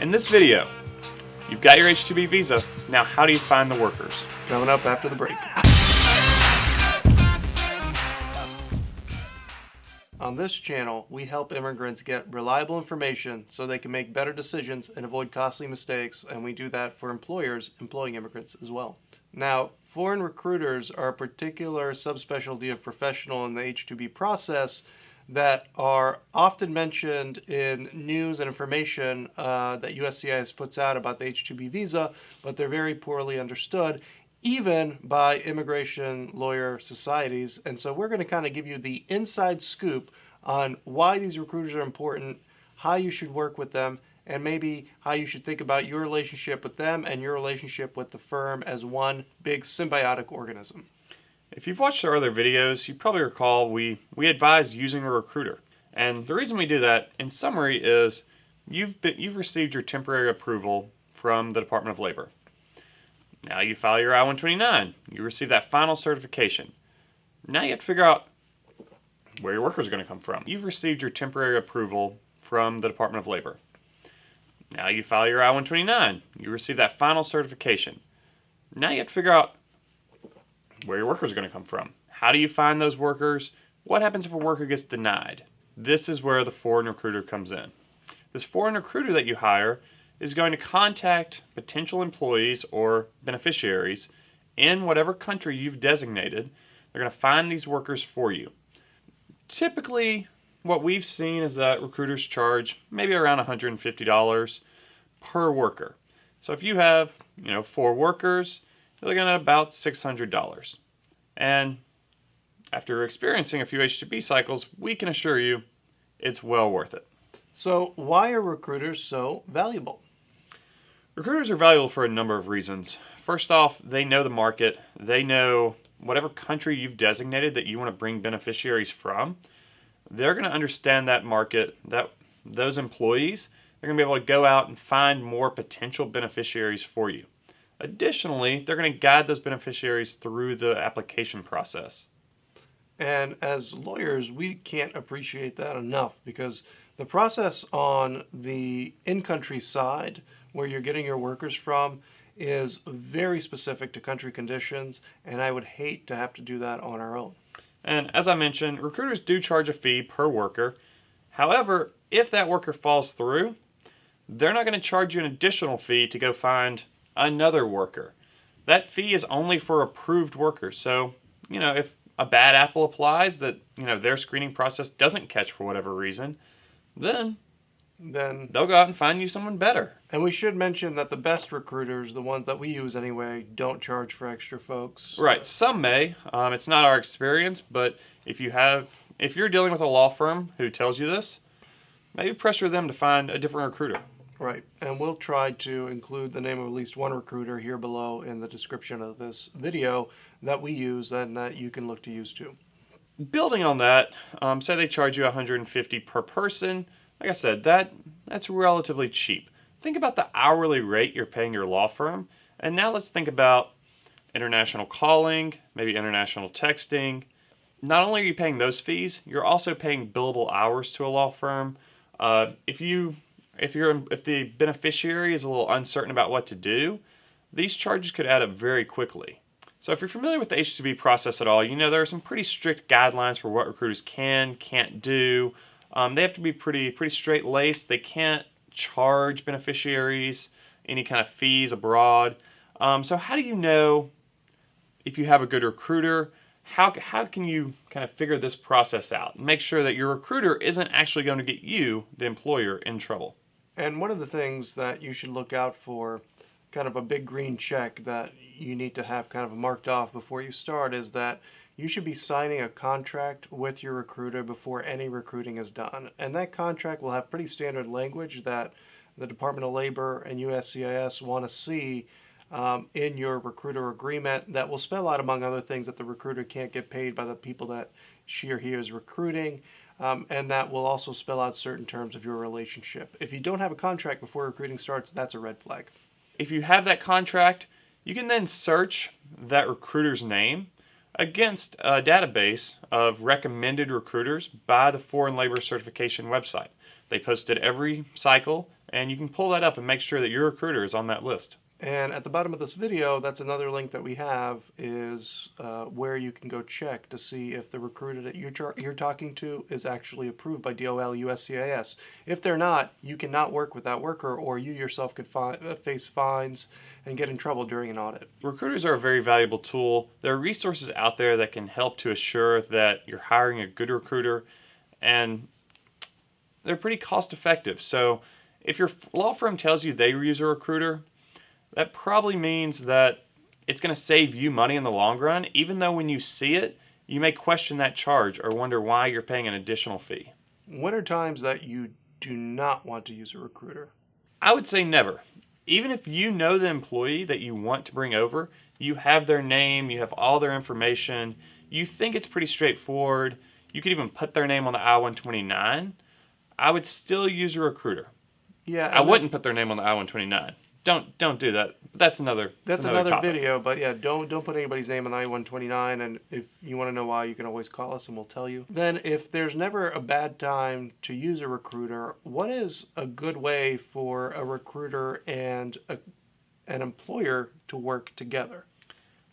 In this video, you've got your H2B visa. Now, how do you find the workers? Coming up after the break. On this channel, we help immigrants get reliable information so they can make better decisions and avoid costly mistakes, and we do that for employers employing immigrants as well. Now, foreign recruiters are a particular subspecialty of professional in the H2B process that are often mentioned in news and information that USCIS puts out about the H2B visa, but they're very poorly understood, even by immigration lawyer societies. And so we're going to kind of give you the inside scoop on why these recruiters are important, how you should work with them, and maybe how you should think about your relationship with them and your relationship with the firm as one big symbiotic organism. If you've watched our other videos, you probably recall we advise using a recruiter. And the reason we do that, in summary, is you've received your temporary approval from the Department of Labor. Now you file your I-129. You receive that final certification. Now you have to figure out where your workers are going to come from. You've received your temporary approval from the Department of Labor. Now you file your I-129. You receive that final certification. Now you have to figure out where your workers are going to come from. How do you find those workers? What happens if a worker gets denied? This is where the foreign recruiter comes in. This foreign recruiter that you hire is going to contact potential employees or beneficiaries in whatever country you've designated. They're going to find these workers for you. Typically, what we've seen is that recruiters charge maybe around $150 per worker. So if you have, 4 workers, you're looking at about $600. And after experiencing a few H2B cycles, we can assure you it's well worth it. So why are recruiters so valuable? Recruiters are valuable for a number of reasons. First off, they know the market. They know whatever country you've designated that you want to bring beneficiaries from. They're going to understand that market, those employees. They're going to be able to go out and find more potential beneficiaries for you. Additionally, they're going to guide those beneficiaries through the application process. And as lawyers, we can't appreciate that enough, because the process on the in-country side, where you're getting your workers from, is very specific to country conditions, and I would hate to have to do that on our own. And as I mentioned, recruiters do charge a fee per worker. However, if that worker falls through, they're not going to charge you an additional fee to go find another worker. That fee is only for approved workers. So, if a bad apple applies that, their screening process doesn't catch for whatever reason, then they'll go out and find you someone better. And we should mention that the best recruiters, the ones that we use anyway, don't charge for extra folks. Right. Some may. It's not our experience, but if you're dealing with a law firm who tells you this, maybe pressure them to find a different recruiter. Right, and we'll try to include the name of at least one recruiter here below in the description of this video that we use and that you can look to use too. Building on that, say they charge you $150 per person. Like I said, that's relatively cheap. Think about the hourly rate you're paying your law firm, and now let's think about international calling, maybe international texting. Not only are you paying those fees, you're also paying billable hours to a law firm. If the beneficiary is a little uncertain about what to do, these charges could add up very quickly. So if you're familiar with the H2B process at all, there are some pretty strict guidelines for what recruiters can't do. They have to be pretty straight-laced. They can't charge beneficiaries any kind of fees abroad. So how do you know if you have a good recruiter? How can you kind of figure this process out and make sure that your recruiter isn't actually going to get you, the employer, in trouble? And one of the things that you should look out for, kind of a big green check that you need to have kind of marked off before you start, is that you should be signing a contract with your recruiter before any recruiting is done. And that contract will have pretty standard language that the Department of Labor and USCIS want to see in your recruiter agreement that will spell out, among other things, that the recruiter can't get paid by the people that she or he is recruiting. And that will also spell out certain terms of your relationship. If you don't have a contract before recruiting starts, that's a red flag. If you have that contract, you can then search that recruiter's name against a database of recommended recruiters by the Foreign Labor Certification website. They post it every cycle, and you can pull that up and make sure that your recruiter is on that list. And at the bottom of this video, that's another link that we have, is where you can go check to see if the recruiter that you're talking to is actually approved by DOL USCIS. If they're not, you cannot work with that worker, or you yourself could face fines and get in trouble during an audit. Recruiters are a very valuable tool. There are resources out there that can help to assure that you're hiring a good recruiter, and they're pretty cost effective. So if your law firm tells you they use a recruiter, that probably means that it's going to save you money in the long run, even though when you see it, you may question that charge or wonder why you're paying an additional fee. What are times that you do not want to use a recruiter? I would say never. Even if you know the employee that you want to bring over, you have their name, you have all their information, you think it's pretty straightforward, you could even put their name on the I-129, I would still use a recruiter. Yeah, I wouldn't put their name on the I-129. Don't do that. That's another topic. video, but yeah, don't put anybody's name on the I-129, and if you want to know why, you can always call us and we'll tell you. Then if there's never a bad time to use a recruiter, what is a good way for a recruiter and an employer to work together?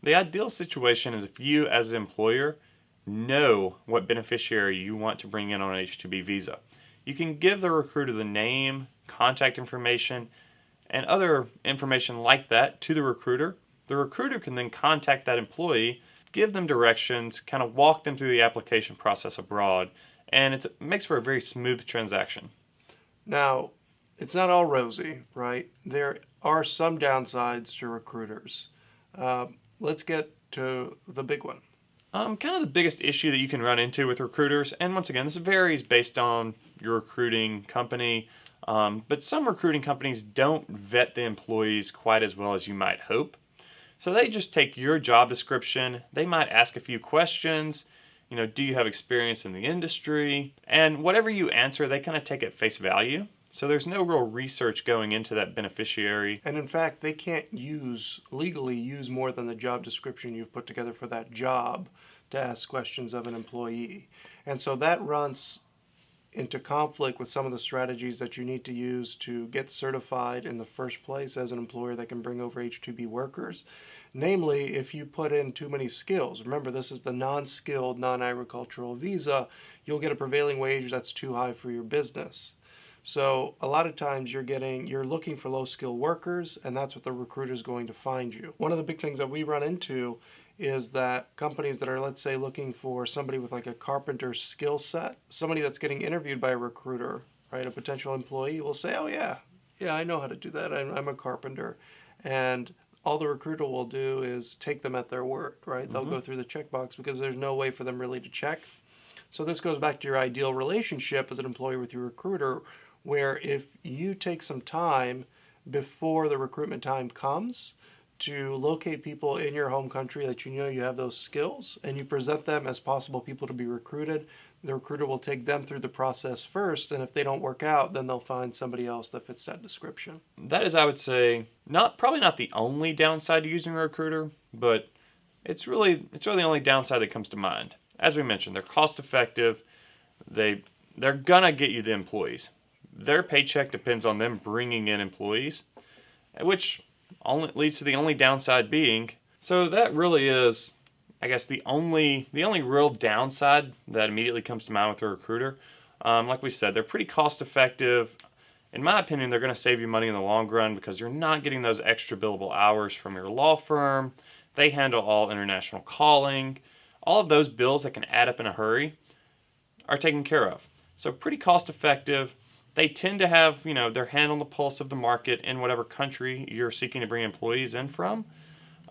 The ideal situation is if you as an employer know what beneficiary you want to bring in on an H2B visa. You can give the recruiter the name, contact information, and other information like that to the recruiter. The recruiter can then contact that employee, give them directions, kind of walk them through the application process abroad, and it makes for a very smooth transaction. Now, it's not all rosy, right? There are some downsides to recruiters. Let's get to the big one. Kind of the biggest issue that you can run into with recruiters, and once again, this varies based on your recruiting company, but some recruiting companies don't vet the employees quite as well as you might hope. So they just take your job description, they might ask a few questions, do you have experience in the industry? And whatever you answer, they kind of take at face value. So there's no real research going into that beneficiary. And in fact, they can't legally use more than the job description you've put together for that job to ask questions of an employee. And so that runs into conflict with some of the strategies that you need to use to get certified in the first place as an employer that can bring over H2B workers. Namely, if you put in too many skills. Remember, this is the non-skilled, non-agricultural visa. You'll get a prevailing wage that's too high for your business. So a lot of times you're looking for low-skill workers, and that's what the recruiter is going to find you. One of the big things that we run into is that companies that are, let's say, looking for somebody with like a carpenter skill set, somebody that's getting interviewed by a recruiter, right, a potential employee will say, oh yeah, I know how to do that. I'm a carpenter. And all the recruiter will do is take them at their word, right? They'll go through the checkbox because there's no way for them really to check. So this goes back to your ideal relationship as an employer with your recruiter, where if you take some time before the recruitment time comes to locate people in your home country that you know you have those skills, and you present them as possible people to be recruited, the recruiter will take them through the process first, and if they don't work out, then they'll find somebody else that fits that description. That is, I would say, probably not the only downside to using a recruiter, but it's really the only downside that comes to mind. As we mentioned, they're cost effective. They're gonna get you the employees. Their paycheck depends on them bringing in employees, which only leads to the only downside being. So that really is, I guess, the only real downside that immediately comes to mind with a recruiter. Like we said, they're pretty cost effective. In my opinion, they're going to save you money in the long run because you're not getting those extra billable hours from your law firm. They handle all international calling. All of those bills that can add up in a hurry are taken care of. So pretty cost effective. They tend to have, their hand on the pulse of the market in whatever country you're seeking to bring employees in from.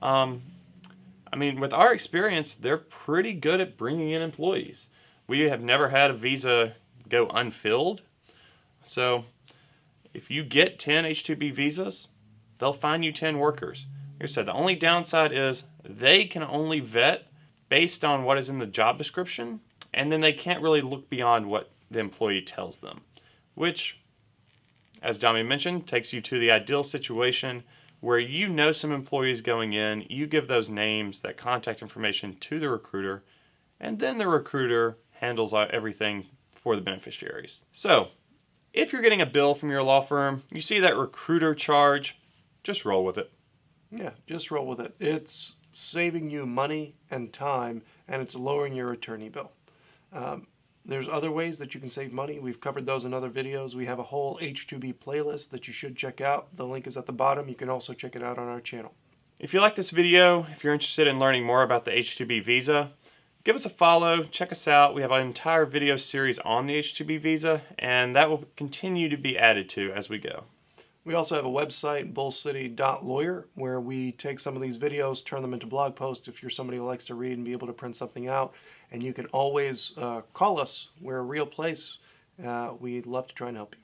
With our experience, they're pretty good at bringing in employees. We have never had a visa go unfilled. So if you get 10 H2B visas, they'll find you 10 workers. Like I said, the only downside is they can only vet based on what is in the job description, and then they can't really look beyond what the employee tells them, which, as Damjan mentioned, takes you to the ideal situation where you know some employees going in, you give those names, that contact information to the recruiter, and then the recruiter handles everything for the beneficiaries. So, if you're getting a bill from your law firm, you see that recruiter charge, just roll with it. Yeah, just roll with it. It's saving you money and time, and it's lowering your attorney bill. There's other ways that you can save money. We've covered those in other videos. We have a whole H2B playlist that you should check out. The link is at the bottom. You can also check it out on our channel. If you like this video, if you're interested in learning more about the H2B visa, give us a follow, check us out. We have an entire video series on the H2B visa, and that will continue to be added to as we go. We also have a website, bullcity.lawyer, where we take some of these videos, turn them into blog posts if you're somebody who likes to read and be able to print something out. And you can always call us. We're a real place. We'd love to try and help you.